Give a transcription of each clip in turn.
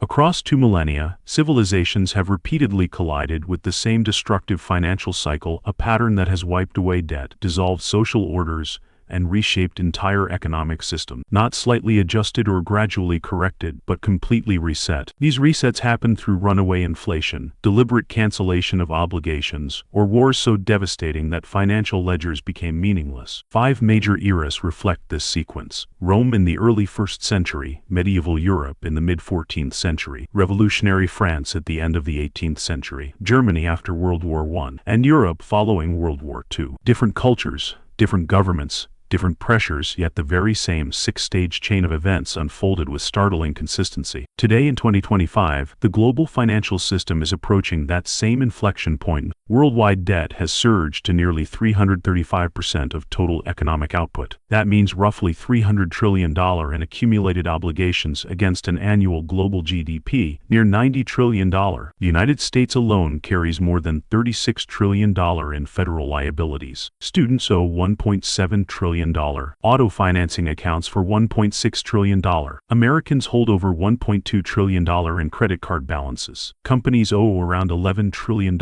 Across 2 millennia, civilizations have repeatedly collided with the same destructive financial cycle, a pattern that has wiped away debt, dissolved social orders, and reshaped entire economic systems, not slightly adjusted or gradually corrected, but completely reset. These resets happen through runaway inflation, deliberate cancellation of obligations, or wars so devastating that financial ledgers became meaningless. 5 major eras reflect this sequence: Rome in the early 1st century, medieval Europe in the mid-14th century, revolutionary France at the end of the 18th century, Germany after World War I, and Europe following World War II. Different cultures, different governments, different pressures, yet the very same 6-stage chain of events unfolded with startling consistency. Today in 2025, the global financial system is approaching that same inflection point. Worldwide debt has surged to nearly 335% of total economic output. That means roughly $300 trillion in accumulated obligations against an annual global GDP near $90 trillion. The United States alone carries more than $36 trillion in federal liabilities. Students owe $1.7 trillion. Auto financing accounts for $1.6 trillion. Americans hold over $1.2 trillion in credit card balances. Companies owe around $11 trillion.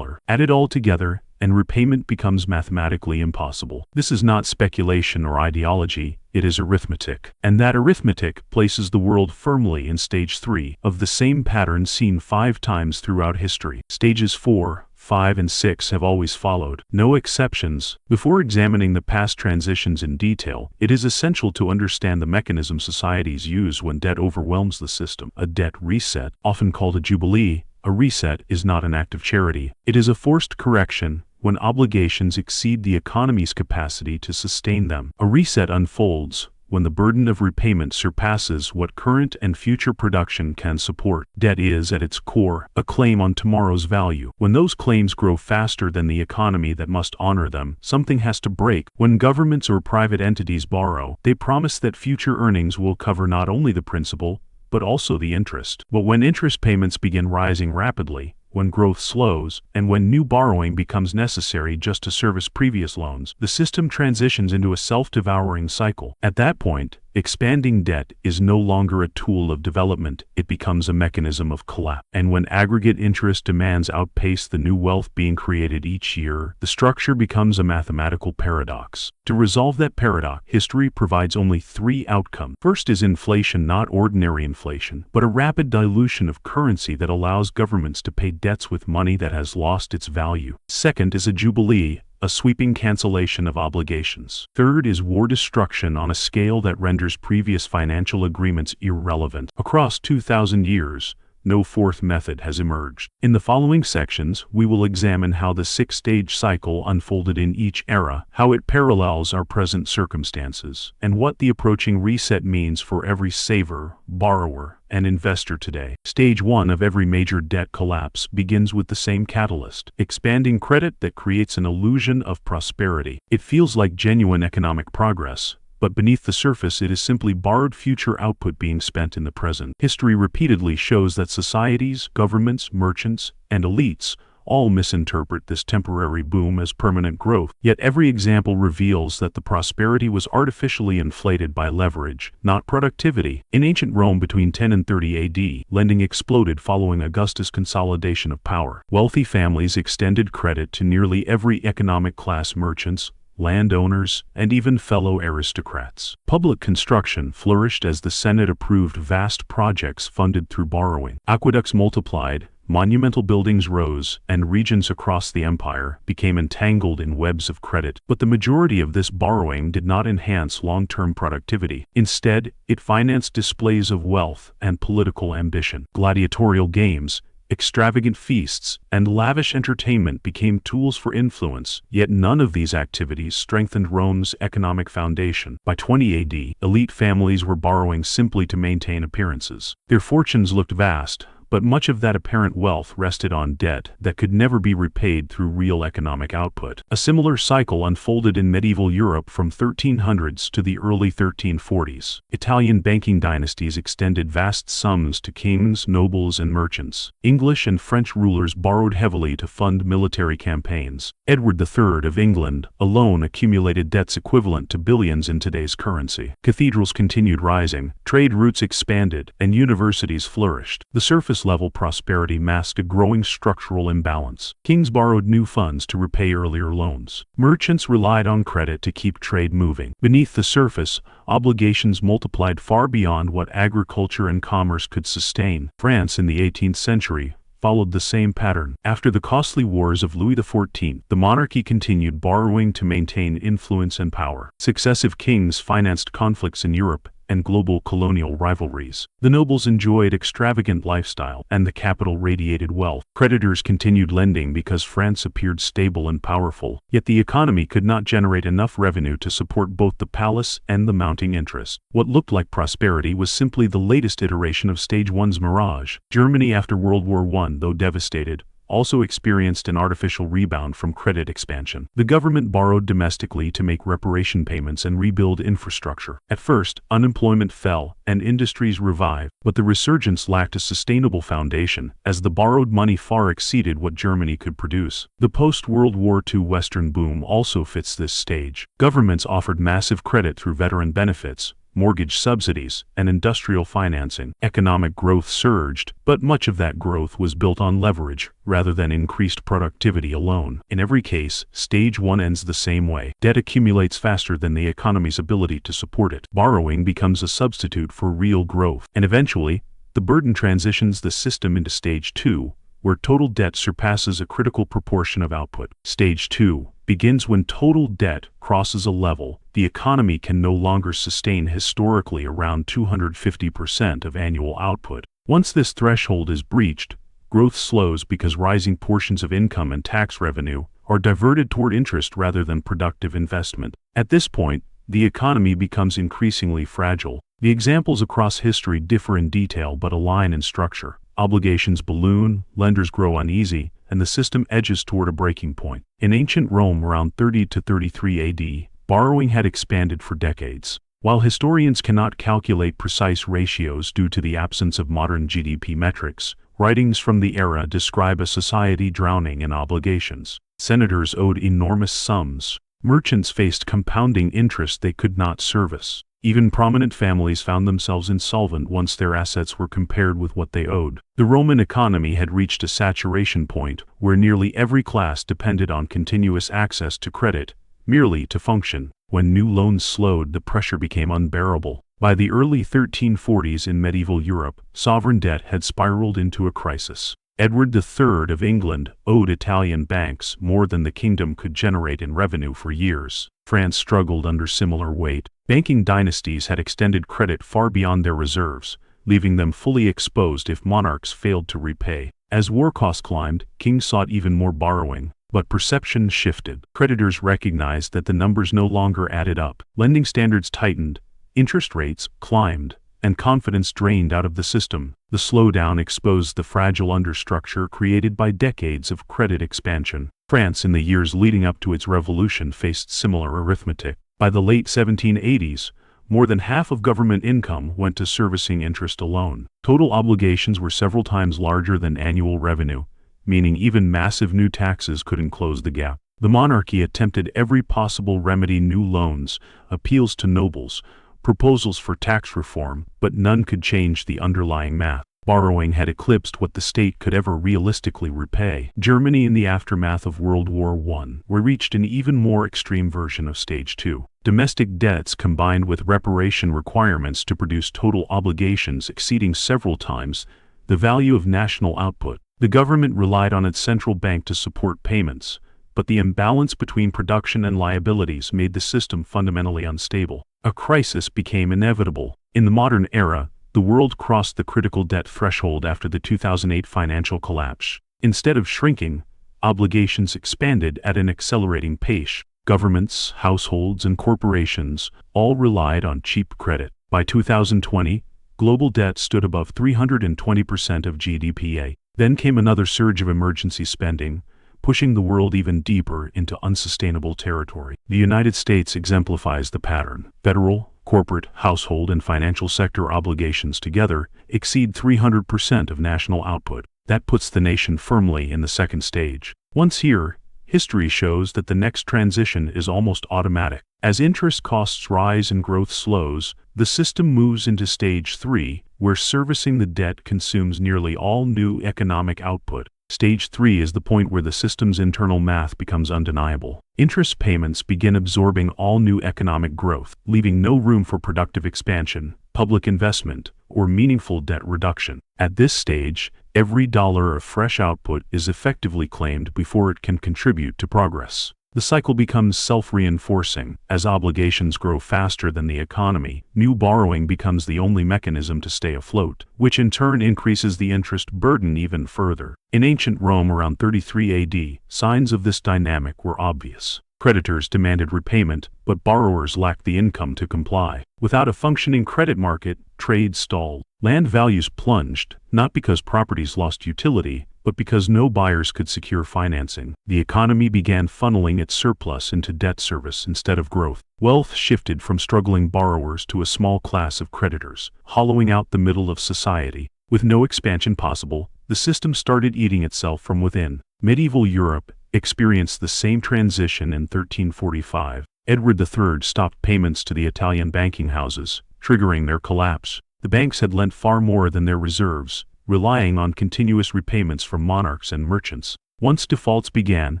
Add it all together, and repayment becomes mathematically impossible. This is not speculation or ideology, it is arithmetic. And that arithmetic places the world firmly in stage 3 of the same pattern seen 5 times throughout history. Stages 4, 5, and 6 have always followed, no exceptions. Before examining the past transitions in detail, it is essential to understand the mechanism societies use when debt overwhelms the system. A debt reset, often called a jubilee, a reset is not an act of charity. It is a forced correction when obligations exceed the economy's capacity to sustain them. A reset unfolds when the burden of repayment surpasses what current and future production can support. Debt is, at its core, a claim on tomorrow's value. When those claims grow faster than the economy that must honor them, something has to break. When governments or private entities borrow, they promise that future earnings will cover not only the principal, but also the interest. But when interest payments begin rising rapidly, when growth slows, and when new borrowing becomes necessary just to service previous loans, the system transitions into a self-devouring cycle. At that point, expanding debt is no longer a tool of development, it becomes a mechanism of collapse. And when aggregate interest demands outpace the new wealth being created each year, the structure becomes a mathematical paradox. To resolve that paradox, history provides only 3 outcomes. First is inflation, not ordinary inflation, but a rapid dilution of currency that allows governments to pay debts with money that has lost its value. Second is a jubilee, a sweeping cancellation of obligations. Third is war destruction on a scale that renders previous financial agreements irrelevant. Across 2,000 years, no fourth method has emerged. In the following sections, we will examine how the 6-stage cycle unfolded in each era, how it parallels our present circumstances, and what the approaching reset means for every saver, borrower, and investor today. Stage 1 of every major debt collapse begins with the same catalyst: expanding credit that creates an illusion of prosperity. It feels like genuine economic progress, but beneath the surface it is simply borrowed future output being spent in the present. History repeatedly shows that societies, governments, merchants, and elites all misinterpret this temporary boom as permanent growth, yet every example reveals that the prosperity was artificially inflated by leverage, not productivity. In ancient Rome between 10 and 30 AD, lending exploded following Augustus' consolidation of power. Wealthy families extended credit to nearly every economic class: merchants, landowners, and even fellow aristocrats. Public construction flourished as the Senate approved vast projects funded through borrowing. Aqueducts multiplied, monumental buildings rose, and regions across the empire became entangled in webs of credit. But the majority of this borrowing did not enhance long-term productivity. Instead, it financed displays of wealth and political ambition. Gladiatorial games, extravagant feasts, and lavish entertainment became tools for influence, yet none of these activities strengthened Rome's economic foundation. By 20 AD, elite families were borrowing simply to maintain appearances. Their fortunes looked vast, but much of that apparent wealth rested on debt that could never be repaid through real economic output. A similar cycle unfolded in medieval Europe from 1300s to the early 1340s. Italian banking dynasties extended vast sums to kings, nobles, and merchants. English and French rulers borrowed heavily to fund military campaigns. Edward III of England alone accumulated debts equivalent to billions in today's currency. Cathedrals continued rising, trade routes expanded, and universities flourished. The surface-level prosperity masked a growing structural imbalance. Kings borrowed new funds to repay earlier loans. Merchants relied on credit to keep trade moving. Beneath the surface, obligations multiplied far beyond what agriculture and commerce could sustain. France in the 18th century followed the same pattern. After the costly wars of Louis XIV, the monarchy continued borrowing to maintain influence and power. Successive kings financed conflicts in Europe and global colonial rivalries. The nobles enjoyed extravagant lifestyle, and the capital radiated wealth. Creditors continued lending because France appeared stable and powerful, yet the economy could not generate enough revenue to support both the palace and the mounting interest. What looked like prosperity was simply the latest iteration of Stage 1's mirage. Germany after World War I, though devastated, also experienced an artificial rebound from credit expansion. The government borrowed domestically to make reparation payments and rebuild infrastructure. At first, unemployment fell and industries revived, but the resurgence lacked a sustainable foundation, as the borrowed money far exceeded what Germany could produce. The post-World War II Western boom also fits this stage. Governments offered massive credit through veteran benefits, mortgage subsidies, and industrial financing. Economic growth surged, but much of that growth was built on leverage rather than increased productivity alone. In every case, Stage 1 ends the same way. Debt accumulates faster than the economy's ability to support it. Borrowing becomes a substitute for real growth, and eventually, the burden transitions the system into Stage 2, where total debt surpasses a critical proportion of output. Stage 2 begins when total debt crosses a level the economy can no longer sustain, historically around 250% of annual output. Once this threshold is breached, growth slows because rising portions of income and tax revenue are diverted toward interest rather than productive investment. At this point, the economy becomes increasingly fragile. The examples across history differ in detail but align in structure. Obligations balloon, lenders grow uneasy, and the system edges toward a breaking point. In ancient Rome around 30 to 33 AD, borrowing had expanded for decades. While historians cannot calculate precise ratios due to the absence of modern GDP metrics, writings from the era describe a society drowning in obligations. Senators owed enormous sums. Merchants faced compounding interest they could not service. Even prominent families found themselves insolvent once their assets were compared with what they owed. The Roman economy had reached a saturation point where nearly every class depended on continuous access to credit, merely to function. When new loans slowed, the pressure became unbearable. By the early 1340s in medieval Europe, sovereign debt had spiraled into a crisis. Edward III of England owed Italian banks more than the kingdom could generate in revenue for years. France struggled under similar weight. Banking dynasties had extended credit far beyond their reserves, leaving them fully exposed if monarchs failed to repay. As war costs climbed, kings sought even more borrowing. But perception shifted. Creditors recognized that the numbers no longer added up. Lending standards tightened, interest rates climbed, and confidence drained out of the system. The slowdown exposed the fragile understructure created by decades of credit expansion. France in the years leading up to its revolution faced similar arithmetic. By the late 1780s, more than half of government income went to servicing interest alone. Total obligations were several times larger than annual revenue, meaning even massive new taxes couldn't close the gap. The monarchy attempted every possible remedy: new loans, appeals to nobles, proposals for tax reform, but none could change the underlying math. Borrowing had eclipsed what the state could ever realistically repay. Germany in the aftermath of World War I reached an even more extreme version of Stage 2. Domestic debts combined with reparation requirements to produce total obligations exceeding several times the value of national output. The government relied on its central bank to support payments, but the imbalance between production and liabilities made the system fundamentally unstable. A crisis became inevitable. In the modern era, the world crossed the critical debt threshold after the 2008 financial collapse. Instead of shrinking, obligations expanded at an accelerating pace. Governments, households, and corporations all relied on cheap credit. By 2020, global debt stood above 320% of GDP. Then came another surge of emergency spending, pushing the world even deeper into unsustainable territory. The United States exemplifies the pattern. Federal, corporate, household, and financial sector obligations together exceed 300% of national output. That puts the nation firmly in the second stage. Once here, history shows that the next transition is almost automatic. As interest costs rise and growth slows, the system moves into stage 3, where servicing the debt consumes nearly all new economic output. Stage 3 is the point where the system's internal math becomes undeniable. Interest payments begin absorbing all new economic growth, leaving no room for productive expansion, public investment, or meaningful debt reduction. At this stage, every dollar of fresh output is effectively claimed before it can contribute to progress. The cycle becomes self-reinforcing. As obligations grow faster than the economy, new borrowing becomes the only mechanism to stay afloat, which in turn increases the interest burden even further. In ancient Rome around 33 AD, signs of this dynamic were obvious. Creditors demanded repayment, but borrowers lacked the income to comply. Without a functioning credit market, trade stalled. Land values plunged, not because properties lost utility, but because no buyers could secure financing. The economy began funneling its surplus into debt service instead of growth. Wealth shifted from struggling borrowers to a small class of creditors, hollowing out the middle of society. With no expansion possible, the system started eating itself from within. Medieval Europe experienced the same transition in 1345. Edward III stopped payments to the Italian banking houses, triggering their collapse. The banks had lent far more than their reserves, relying on continuous repayments from monarchs and merchants. Once defaults began,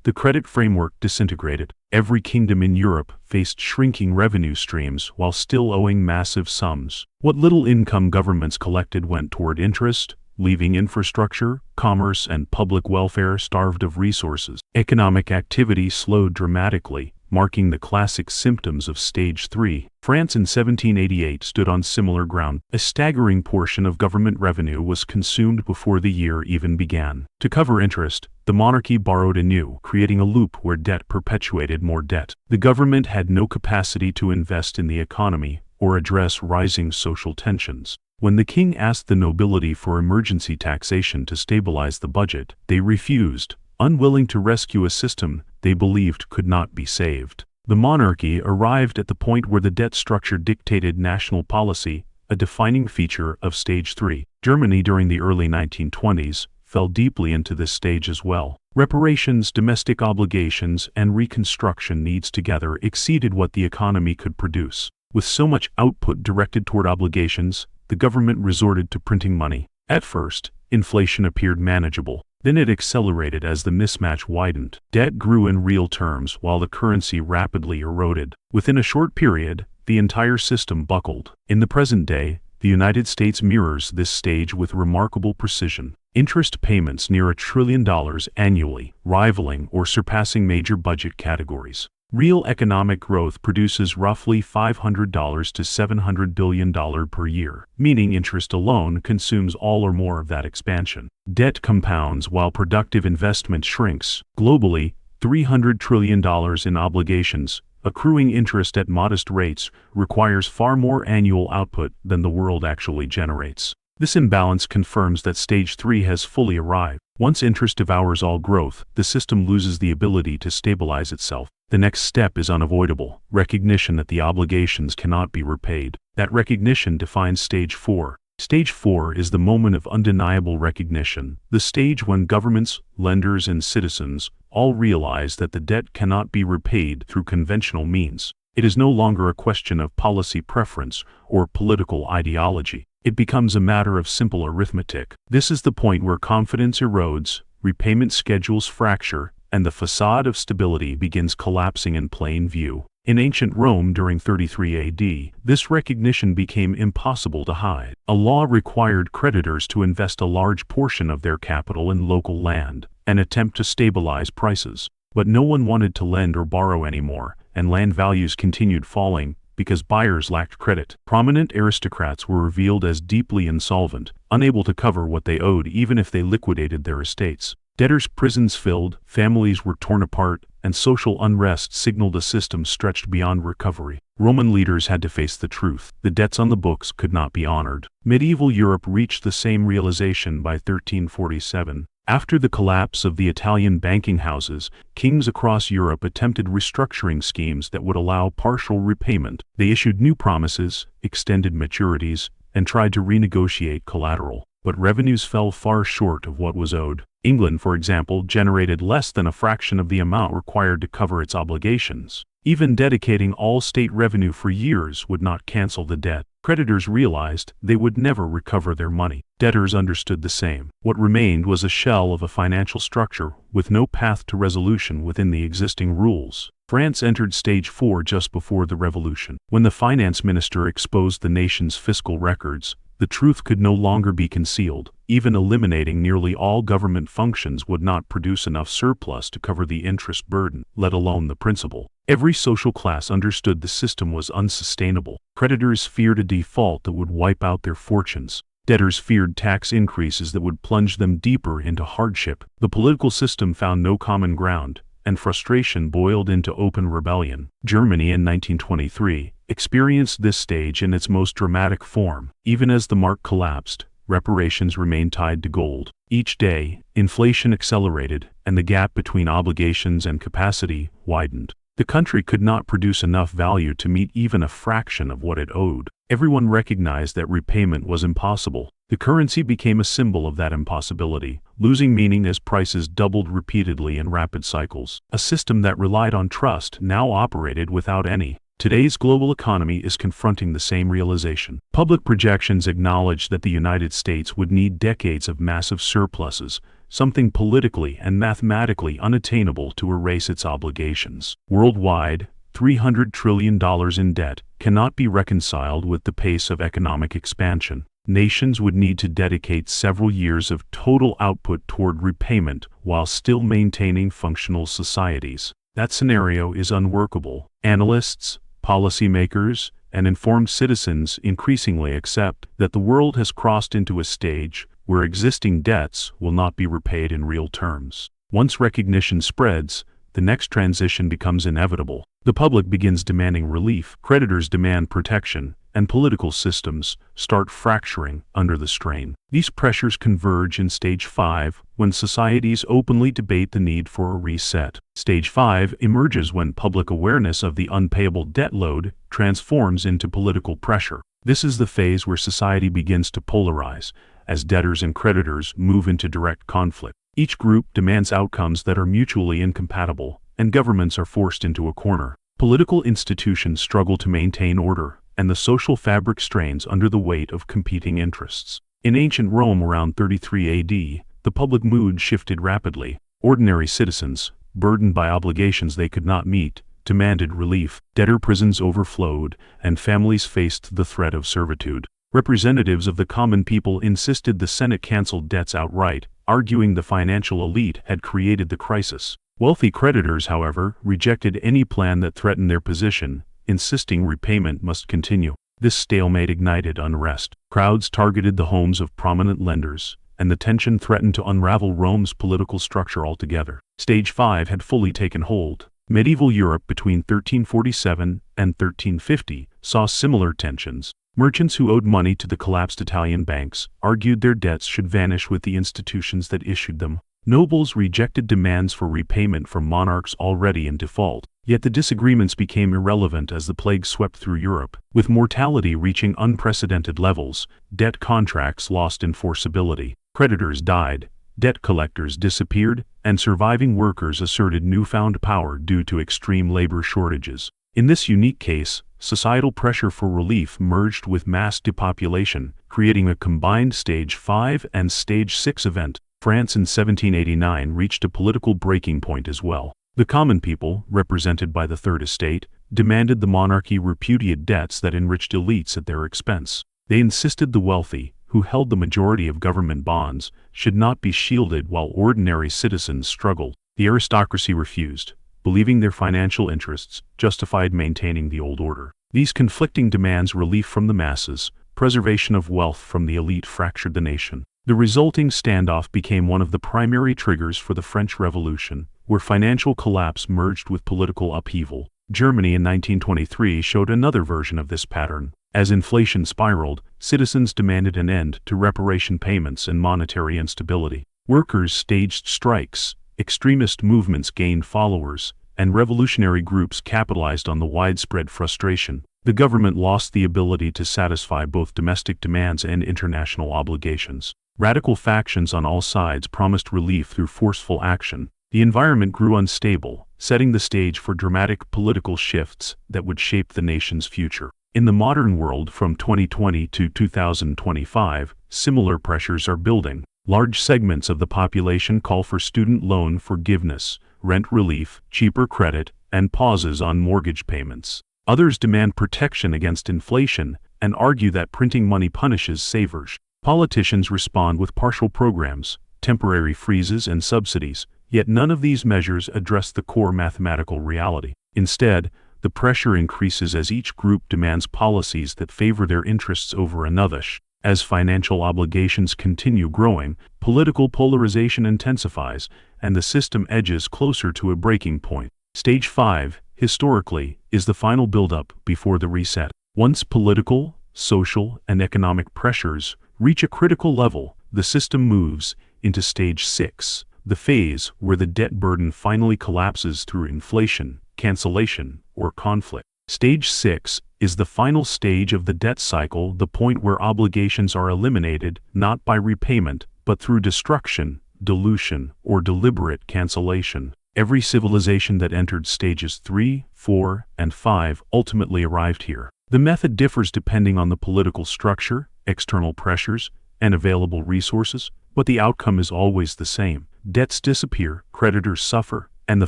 the credit framework disintegrated. Every kingdom in Europe faced shrinking revenue streams while still owing massive sums. What little income governments collected went toward interest, leaving infrastructure, commerce, and public welfare starved of resources. Economic activity slowed dramatically, marking the classic symptoms of Stage 3. France in 1788 stood on similar ground. A staggering portion of government revenue was consumed before the year even began. To cover interest, the monarchy borrowed anew, creating a loop where debt perpetuated more debt. The government had no capacity to invest in the economy or address rising social tensions. When the king asked the nobility for emergency taxation to stabilize the budget, they refused, unwilling to rescue a system they believed could not be saved. The monarchy arrived at the point where the debt structure dictated national policy, a defining feature of Stage 3. Germany during the early 1920s fell deeply into this stage as well. Reparations, domestic obligations, and reconstruction needs together exceeded what the economy could produce. With so much output directed toward obligations, the government resorted to printing money. At first, inflation appeared manageable. Then it accelerated as the mismatch widened. Debt grew in real terms while the currency rapidly eroded. Within a short period, the entire system buckled. In the present day, the United States mirrors this stage with remarkable precision. Interest payments near $1 trillion annually, rivaling or surpassing major budget categories. Real economic growth produces roughly $500 to $700 billion per year, meaning interest alone consumes all or more of that expansion. Debt compounds while productive investment shrinks. Globally, $300 trillion in obligations, accruing interest at modest rates, requires far more annual output than the world actually generates. This imbalance confirms that Stage 3 has fully arrived. Once interest devours all growth, the system loses the ability to stabilize itself. The next step is unavoidable: recognition that the obligations cannot be repaid. That recognition defines Stage 4. Stage 4 is the moment of undeniable recognition, the stage when governments, lenders, and citizens all realize that the debt cannot be repaid through conventional means. It is no longer a question of policy preference or political ideology. It becomes a matter of simple arithmetic. This is the point where confidence erodes, repayment schedules fracture, and the facade of stability begins collapsing in plain view. In ancient Rome during 33 AD, this recognition became impossible to hide. A law required creditors to invest a large portion of their capital in local land, an attempt to stabilize prices. But no one wanted to lend or borrow anymore, and land values continued falling because buyers lacked credit. Prominent aristocrats were revealed as deeply insolvent, unable to cover what they owed even if they liquidated their estates. Debtors' prisons filled, families were torn apart, and social unrest signaled a system stretched beyond recovery. Roman leaders had to face the truth. The debts on the books could not be honored. Medieval Europe reached the same realization by 1347. After the collapse of the Italian banking houses, kings across Europe attempted restructuring schemes that would allow partial repayment. They issued new promises, extended maturities, and tried to renegotiate collateral. But revenues fell far short of what was owed. England, for example, generated less than a fraction of the amount required to cover its obligations. Even dedicating all state revenue for years would not cancel the debt. Creditors realized they would never recover their money. Debtors understood the same. What remained was a shell of a financial structure with no path to resolution within the existing rules. France entered stage 4 just before the revolution. When the finance minister exposed the nation's fiscal records, the truth could no longer be concealed. Even eliminating nearly all government functions would not produce enough surplus to cover the interest burden, let alone the principal. Every social class understood the system was unsustainable. Creditors feared a default that would wipe out their fortunes. Debtors feared tax increases that would plunge them deeper into hardship. The political system found no common ground, and frustration boiled into open rebellion. Germany in 1923 experienced this stage in its most dramatic form. Even as the mark collapsed, reparations remained tied to gold. Each day, inflation accelerated, and the gap between obligations and capacity widened. The country could not produce enough value to meet even a fraction of what it owed. Everyone recognized that repayment was impossible. The currency became a symbol of that impossibility, losing meaning as prices doubled repeatedly in rapid cycles. A system that relied on trust now operated without any. Today's global economy is confronting the same realization. Public projections acknowledge that the United States would need decades of massive surpluses, something politically and mathematically unattainable to erase its obligations. Worldwide, $300 trillion in debt cannot be reconciled with the pace of economic expansion. Nations would need to dedicate several years of total output toward repayment while still maintaining functional societies. That scenario is unworkable. Analysts, policymakers, and informed citizens increasingly accept that the world has crossed into a stage where existing debts will not be repaid in real terms. Once recognition spreads, the next transition becomes inevitable. The public begins demanding relief, creditors demand protection, and political systems start fracturing under the strain. These pressures converge in Stage 5 when societies openly debate the need for a reset. Stage 5 emerges when public awareness of the unpayable debt load transforms into political pressure. This is the phase where society begins to polarize, as debtors and creditors move into direct conflict. Each group demands outcomes that are mutually incompatible, and governments are forced into a corner. Political institutions struggle to maintain order, and the social fabric strains under the weight of competing interests. In ancient Rome around 33 AD, the public mood shifted rapidly. Ordinary citizens, burdened by obligations they could not meet, demanded relief. Debtor prisons overflowed, and families faced the threat of servitude. Representatives of the common people insisted the Senate cancel debts outright, arguing the financial elite had created the crisis. Wealthy creditors, however, rejected any plan that threatened their position, insisting repayment must continue. This stalemate ignited unrest. Crowds targeted the homes of prominent lenders, and the tension threatened to unravel Rome's political structure altogether. Stage 5 had fully taken hold. Medieval Europe between 1347 and 1350 saw similar tensions. Merchants who owed money to the collapsed Italian banks argued their debts should vanish with the institutions that issued them. Nobles rejected demands for repayment from monarchs already in default. Yet the disagreements became irrelevant as the plague swept through Europe. With mortality reaching unprecedented levels, debt contracts lost enforceability. Creditors died, debt collectors disappeared, and surviving workers asserted newfound power due to extreme labor shortages. In this unique case, societal pressure for relief merged with mass depopulation, creating a combined Stage 5 and Stage 6 event. France in 1789 reached a political breaking point as well. The common people, represented by the Third Estate, demanded the monarchy repudiate debts that enriched elites at their expense. They insisted the wealthy, who held the majority of government bonds, should not be shielded while ordinary citizens struggled. The aristocracy refused, believing their financial interests justified maintaining the old order. These conflicting demands relief from the masses, preservation of wealth from the elite fractured the nation. The resulting standoff became one of the primary triggers for the French Revolution, where financial collapse merged with political upheaval. Germany in 1923 showed another version of this pattern. As inflation spiraled, citizens demanded an end to reparation payments and monetary instability. Workers staged strikes, extremist movements gained followers, and revolutionary groups capitalized on the widespread frustration. The government lost the ability to satisfy both domestic demands and international obligations. Radical factions on all sides promised relief through forceful action. The environment grew unstable, setting the stage for dramatic political shifts that would shape the nation's future. In the modern world from 2020 to 2025, similar pressures are building. Large segments of the population call for student loan forgiveness, rent relief, cheaper credit, and pauses on mortgage payments. Others demand protection against inflation and argue that printing money punishes savers. Politicians respond with partial programs, temporary freezes, and subsidies, yet none of these measures address the core mathematical reality. Instead, the pressure increases as each group demands policies that favor their interests over another's. As financial obligations continue growing, political polarization intensifies, and the system edges closer to a breaking point. Stage 5, historically, is the final buildup before the reset. Once political, social, and economic pressures reach a critical level, the system moves into Stage 6, the phase where the debt burden finally collapses through inflation, cancellation, or conflict. Stage 6 is the final stage of the debt cycle, the point where obligations are eliminated not by repayment, but through destruction, dilution, or deliberate cancellation. Every civilization that entered stages 3, 4, and 5 ultimately arrived here. The method differs depending on the political structure, external pressures, and available resources, but the outcome is always the same. Debts disappear, creditors suffer, and the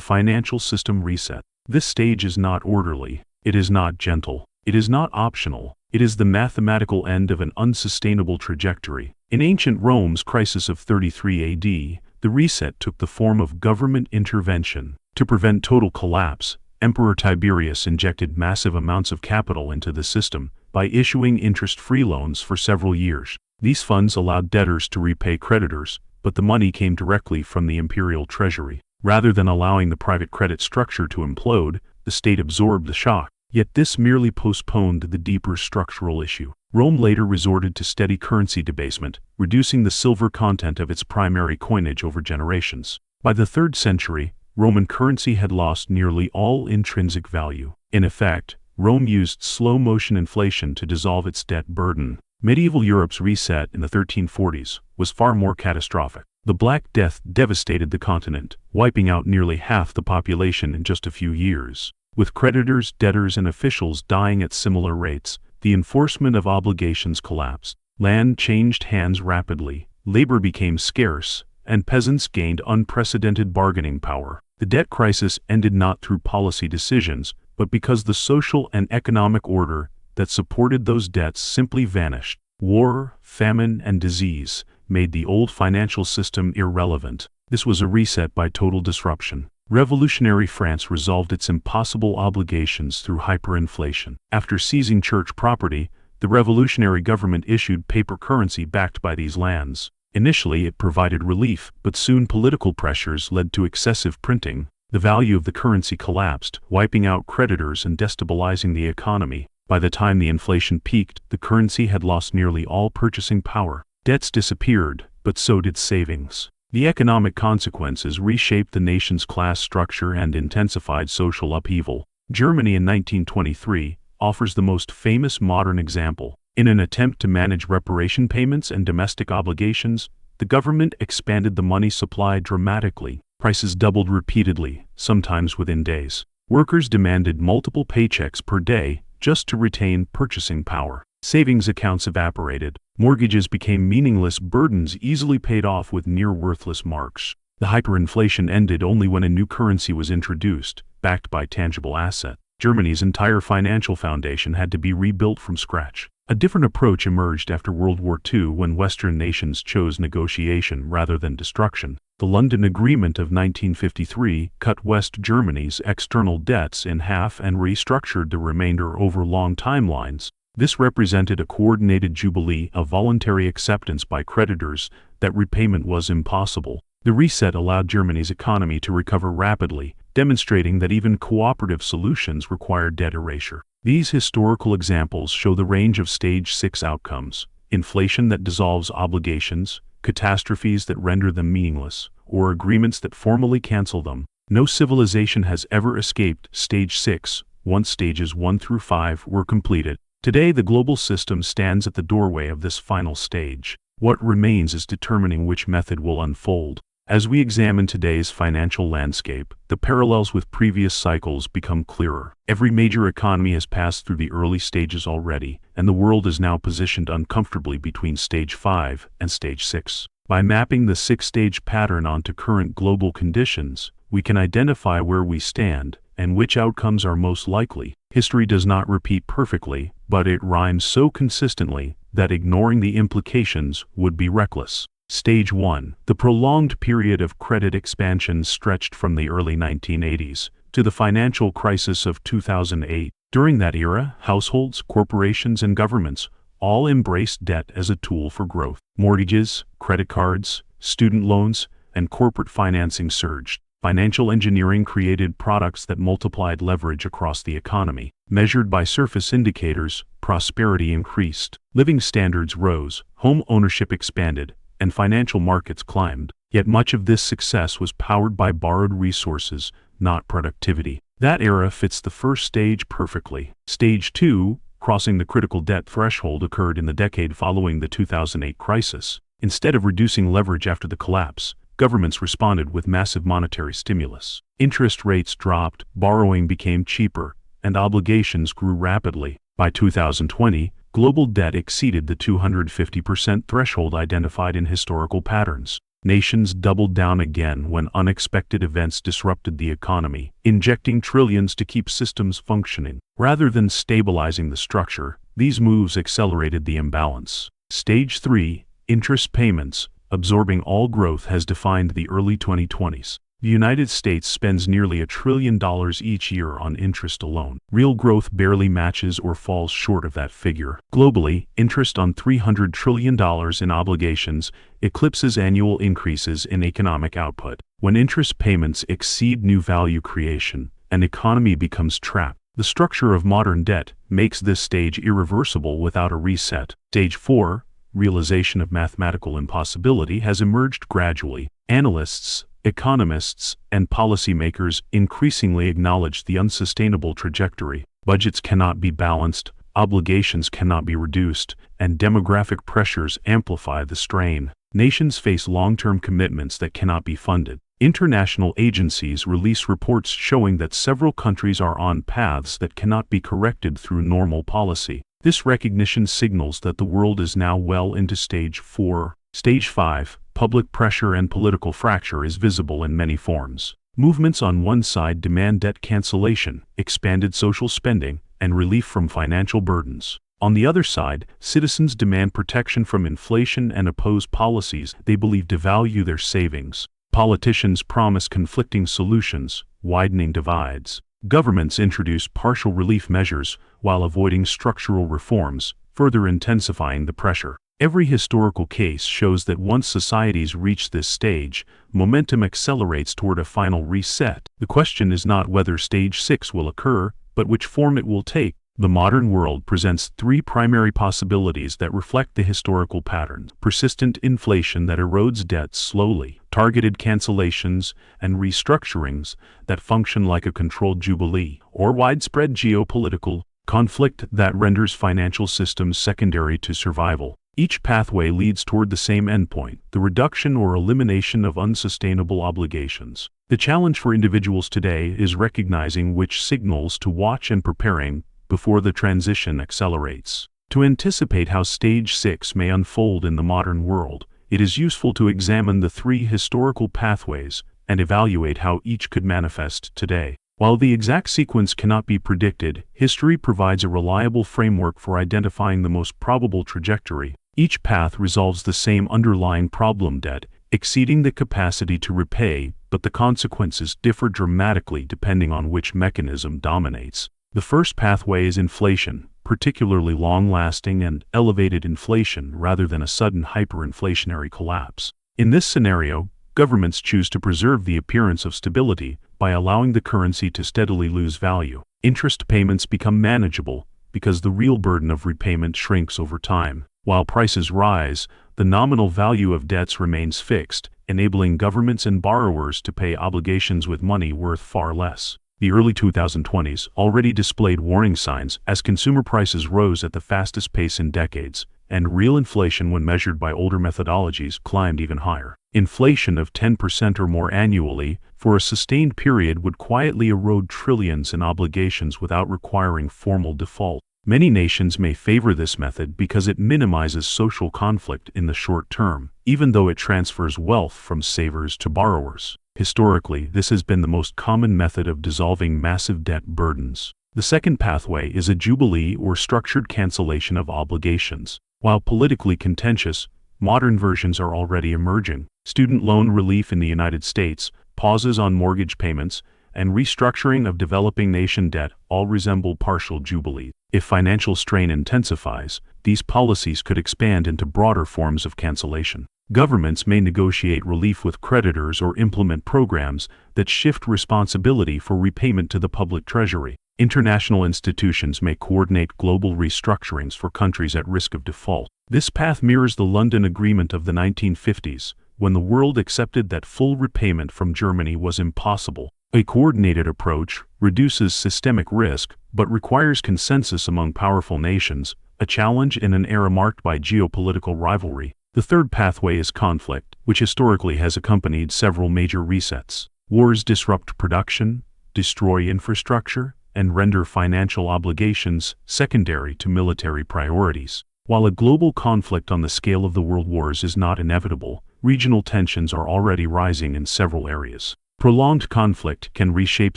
financial system resets. This stage is not orderly. It is not gentle. It is not optional. It is the mathematical end of an unsustainable trajectory. In ancient Rome's crisis of 33 AD, the reset took the form of government intervention. To prevent total collapse, Emperor Tiberius injected massive amounts of capital into the system by issuing interest-free loans for several years. These funds allowed debtors to repay creditors, but the money came directly from the imperial treasury. Rather than allowing the private credit structure to implode, the state absorbed the shock. Yet this merely postponed the deeper structural issue. Rome later resorted to steady currency debasement, reducing the silver content of its primary coinage over generations. By the 3rd century, Roman currency had lost nearly all intrinsic value. In effect, Rome used slow-motion inflation to dissolve its debt burden. Medieval Europe's reset in the 1340s was far more catastrophic. The Black Death devastated the continent, wiping out nearly half the population in just a few years. With creditors, debtors, and officials dying at similar rates, the enforcement of obligations collapsed. Land changed hands rapidly, labor became scarce, and peasants gained unprecedented bargaining power. The debt crisis ended not through policy decisions, but because the social and economic order that supported those debts simply vanished. War, famine, and disease made the old financial system irrelevant. This was a reset by total disruption. Revolutionary France resolved its impossible obligations through hyperinflation. After seizing church property, the revolutionary government issued paper currency backed by these lands. Initially, it provided relief, but soon political pressures led to excessive printing. The value of the currency collapsed, wiping out creditors and destabilizing the economy. By the time the inflation peaked, the currency had lost nearly all purchasing power. Debts disappeared, but so did savings. The economic consequences reshaped the nation's class structure and intensified social upheaval. Germany in 1923 offers the most famous modern example. In an attempt to manage reparation payments and domestic obligations, the government expanded the money supply dramatically. Prices doubled repeatedly, sometimes within days. Workers demanded multiple paychecks per day just to retain purchasing power. Savings accounts evaporated. Mortgages became meaningless burdens easily paid off with near-worthless marks. The hyperinflation ended only when a new currency was introduced, backed by tangible asset. Germany's entire financial foundation had to be rebuilt from scratch. A different approach emerged after World War II when Western nations chose negotiation rather than destruction. The London Agreement of 1953 cut West Germany's external debts in half and restructured the remainder over long timelines. This represented a coordinated jubilee of voluntary acceptance by creditors that repayment was impossible. The reset allowed Germany's economy to recover rapidly, demonstrating that even cooperative solutions require debt erasure. These historical examples show the range of Stage 6 outcomes: inflation that dissolves obligations, catastrophes that render them meaningless, or agreements that formally cancel them. No civilization has ever escaped Stage 6 once Stages 1 through 5 were completed. Today, the global system stands at the doorway of this final stage. What remains is determining which method will unfold. As we examine today's financial landscape, the parallels with previous cycles become clearer. Every major economy has passed through the early stages already, and the world is now positioned uncomfortably between Stage 5 and Stage 6. By mapping the six-stage pattern onto current global conditions, we can identify where we stand and which outcomes are most likely. History does not repeat perfectly, but it rhymes so consistently that ignoring the implications would be reckless. Stage 1. The prolonged period of credit expansion stretched from the early 1980s to the financial crisis of 2008. During that era, households, corporations, and governments all embraced debt as a tool for growth. Mortgages, credit cards, student loans, and corporate financing surged. Financial engineering created products that multiplied leverage across the economy. Measured by surface indicators, prosperity increased. Living standards rose, home ownership expanded, and financial markets climbed. Yet much of this success was powered by borrowed resources, not productivity. That era fits the first stage perfectly. Stage 2, crossing the critical debt threshold, occurred in the decade following the 2008 crisis. Instead of reducing leverage after the collapse, governments responded with massive monetary stimulus. Interest rates dropped, borrowing became cheaper, and obligations grew rapidly. By 2020, global debt exceeded the 250% threshold identified in historical patterns. Nations doubled down again when unexpected events disrupted the economy, injecting trillions to keep systems functioning. Rather than stabilizing the structure, these moves accelerated the imbalance. Stage 3, interest payments, absorbing all growth, has defined the early 2020s. The United States spends nearly $1 trillion each year on interest alone. Real growth barely matches or falls short of that figure. Globally, interest on $300 trillion in obligations eclipses annual increases in economic output. When interest payments exceed new value creation, an economy becomes trapped. The structure of modern debt makes this stage irreversible without a reset. Stage 4, realization of mathematical impossibility, has emerged gradually. Analysts, economists, and policymakers increasingly acknowledge the unsustainable trajectory. Budgets cannot be balanced, obligations cannot be reduced, and demographic pressures amplify the strain. Nations face long-term commitments that cannot be funded. International agencies release reports showing that several countries are on paths that cannot be corrected through normal policy. This recognition signals that the world is now well into Stage 4. Stage 5, public pressure and political fracture, is visible in many forms. Movements on one side demand debt cancellation, expanded social spending, and relief from financial burdens. On the other side, citizens demand protection from inflation and oppose policies they believe devalue their savings. Politicians promise conflicting solutions, widening divides. Governments introduce partial relief measures while avoiding structural reforms, further intensifying the pressure. Every historical case shows that once societies reach this stage, momentum accelerates toward a final reset. The question is not whether Stage 6 will occur, but which form it will take. The modern world presents three primary possibilities that reflect the historical pattern: persistent inflation that erodes debt slowly, targeted cancellations and restructurings that function like a controlled jubilee, or widespread geopolitical conflict that renders financial systems secondary to survival. Each pathway leads toward the same endpoint: the reduction or elimination of unsustainable obligations. The challenge for individuals today is recognizing which signals to watch and preparing before the transition accelerates. To anticipate how Stage 6 may unfold in the modern world, it is useful to examine the three historical pathways and evaluate how each could manifest today. While the exact sequence cannot be predicted, history provides a reliable framework for identifying the most probable trajectory. Each path resolves the same underlying problem: debt exceeding the capacity to repay, but the consequences differ dramatically depending on which mechanism dominates. The first pathway is inflation, particularly long-lasting and elevated inflation rather than a sudden hyperinflationary collapse. In this scenario, governments choose to preserve the appearance of stability by allowing the currency to steadily lose value. Interest payments become manageable because the real burden of repayment shrinks over time. While prices rise, the nominal value of debts remains fixed, enabling governments and borrowers to pay obligations with money worth far less. The early 2020s already displayed warning signs as consumer prices rose at the fastest pace in decades, and real inflation, when measured by older methodologies, climbed even higher. Inflation of 10% or more annually for a sustained period would quietly erode trillions in obligations without requiring formal default. Many nations may favor this method because it minimizes social conflict in the short term, even though it transfers wealth from savers to borrowers. Historically, this has been the most common method of dissolving massive debt burdens. The second pathway is a jubilee or structured cancellation of obligations. While politically contentious, modern versions are already emerging. Student loan relief in the United States, pauses on mortgage payments, and restructuring of developing nation debt all resemble partial jubilees. If financial strain intensifies, these policies could expand into broader forms of cancellation. Governments may negotiate relief with creditors or implement programs that shift responsibility for repayment to the public treasury. International institutions may coordinate global restructurings for countries at risk of default. This path mirrors the London Agreement of the 1950s, when the world accepted that full repayment from Germany was impossible. A coordinated approach reduces systemic risk but requires consensus among powerful nations, a challenge in an era marked by geopolitical rivalry. The third pathway is conflict, which historically has accompanied several major resets. Wars disrupt production, destroy infrastructure, and render financial obligations secondary to military priorities. While a global conflict on the scale of the world wars is not inevitable, regional tensions are already rising in several areas. Prolonged conflict can reshape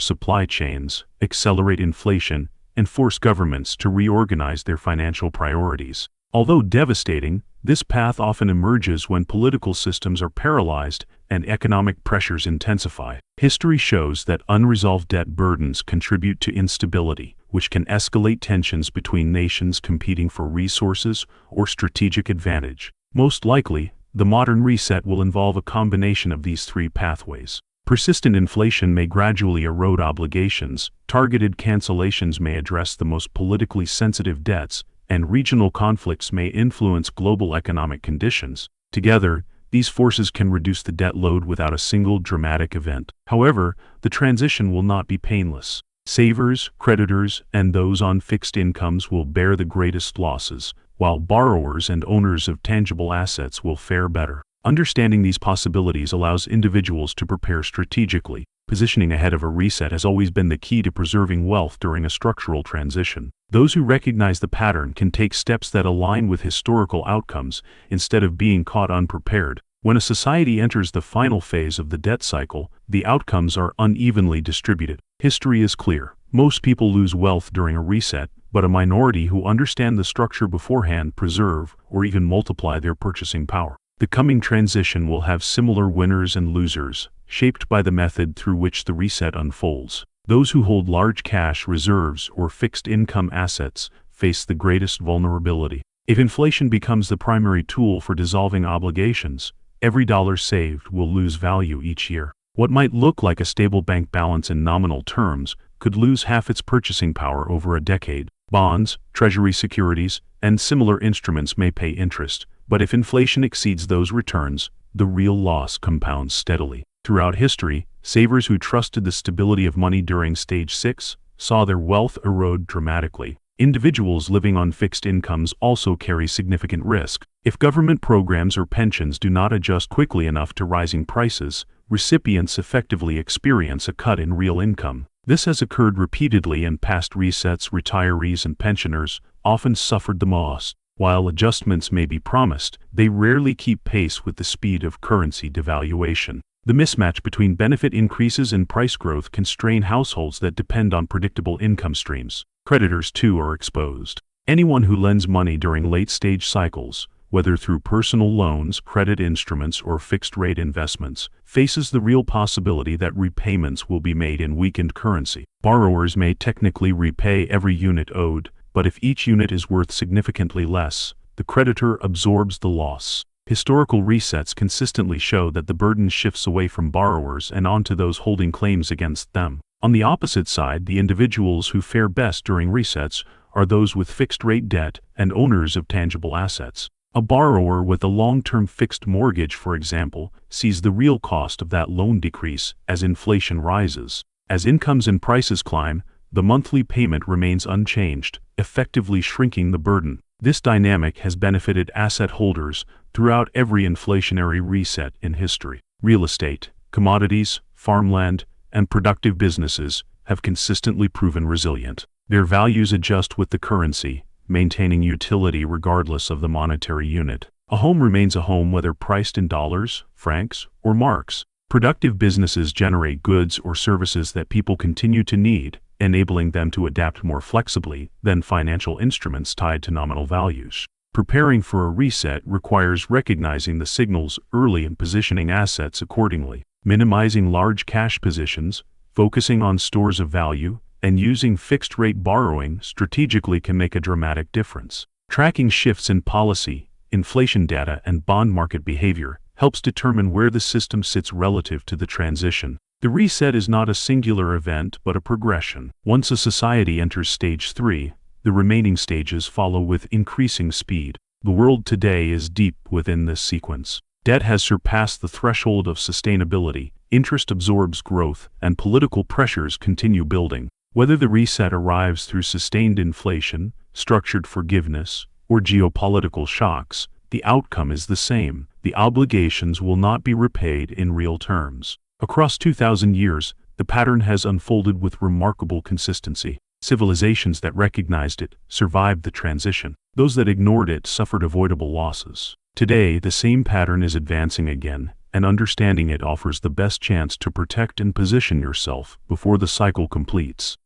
supply chains, accelerate inflation, and force governments to reorganize their financial priorities. Although devastating, this path often emerges when political systems are paralyzed and economic pressures intensify. History shows that unresolved debt burdens contribute to instability, which can escalate tensions between nations competing for resources or strategic advantage. Most likely, the modern reset will involve a combination of these three pathways. Persistent inflation may gradually erode obligations, targeted cancellations may address the most politically sensitive debts, and regional conflicts may influence global economic conditions. Together, these forces can reduce the debt load without a single dramatic event. However, the transition will not be painless. Savers, creditors, and those on fixed incomes will bear the greatest losses, while borrowers and owners of tangible assets will fare better. Understanding these possibilities allows individuals to prepare strategically. Positioning ahead of a reset has always been the key to preserving wealth during a structural transition. Those who recognize the pattern can take steps that align with historical outcomes instead of being caught unprepared. When a society enters the final phase of the debt cycle, the outcomes are unevenly distributed. History is clear. Most people lose wealth during a reset, but a minority who understand the structure beforehand preserve or even multiply their purchasing power. The coming transition will have similar winners and losers, shaped by the method through which the reset unfolds. Those who hold large cash reserves or fixed income assets face the greatest vulnerability. If inflation becomes the primary tool for dissolving obligations, every dollar saved will lose value each year. What might look like a stable bank balance in nominal terms could lose half its purchasing power over a decade. Bonds, treasury securities, and similar instruments may pay interest, but if inflation exceeds those returns, the real loss compounds steadily. Throughout history, savers who trusted the stability of money during Stage 6 saw their wealth erode dramatically. Individuals living on fixed incomes also carry significant risk. If government programs or pensions do not adjust quickly enough to rising prices, recipients effectively experience a cut in real income. This has occurred repeatedly in past resets. Retirees and pensioners often suffered the most. While adjustments may be promised, they rarely keep pace with the speed of currency devaluation. The mismatch between benefit increases and price growth can strain households that depend on predictable income streams. Creditors, too, are exposed. Anyone who lends money during late-stage cycles, whether through personal loans, credit instruments, or fixed-rate investments, faces the real possibility that repayments will be made in weakened currency. Borrowers may technically repay every unit owed, but if each unit is worth significantly less, the creditor absorbs the loss. Historical resets consistently show that the burden shifts away from borrowers and onto those holding claims against them. On the opposite side, the individuals who fare best during resets are those with fixed-rate debt and owners of tangible assets. A borrower with a long-term fixed mortgage, for example, sees the real cost of that loan decrease as inflation rises. As incomes and prices climb, the monthly payment remains unchanged, effectively shrinking the burden. This dynamic has benefited asset holders throughout every inflationary reset in history. Real estate, commodities, farmland, and productive businesses have consistently proven resilient. Their values adjust with the currency, maintaining utility regardless of the monetary unit. A home remains a home whether priced in dollars, francs, or marks. Productive businesses generate goods or services that people continue to need, enabling them to adapt more flexibly than financial instruments tied to nominal values. Preparing for a reset requires recognizing the signals early and positioning assets accordingly. Minimizing large cash positions, focusing on stores of value, and using fixed-rate borrowing strategically can make a dramatic difference. Tracking shifts in policy, inflation data, and bond market behavior helps determine where the system sits relative to the transition. The reset is not a singular event but a progression. Once a society enters stage 3, the remaining stages follow with increasing speed. The world today is deep within this sequence. Debt has surpassed the threshold of sustainability, interest absorbs growth, and political pressures continue building. Whether the reset arrives through sustained inflation, structured forgiveness, or geopolitical shocks, the outcome is the same. The obligations will not be repaid in real terms. Across 2,000 years, the pattern has unfolded with remarkable consistency. Civilizations that recognized it survived the transition. Those that ignored it suffered avoidable losses. Today, the same pattern is advancing again, and understanding it offers the best chance to protect and position yourself before the cycle completes.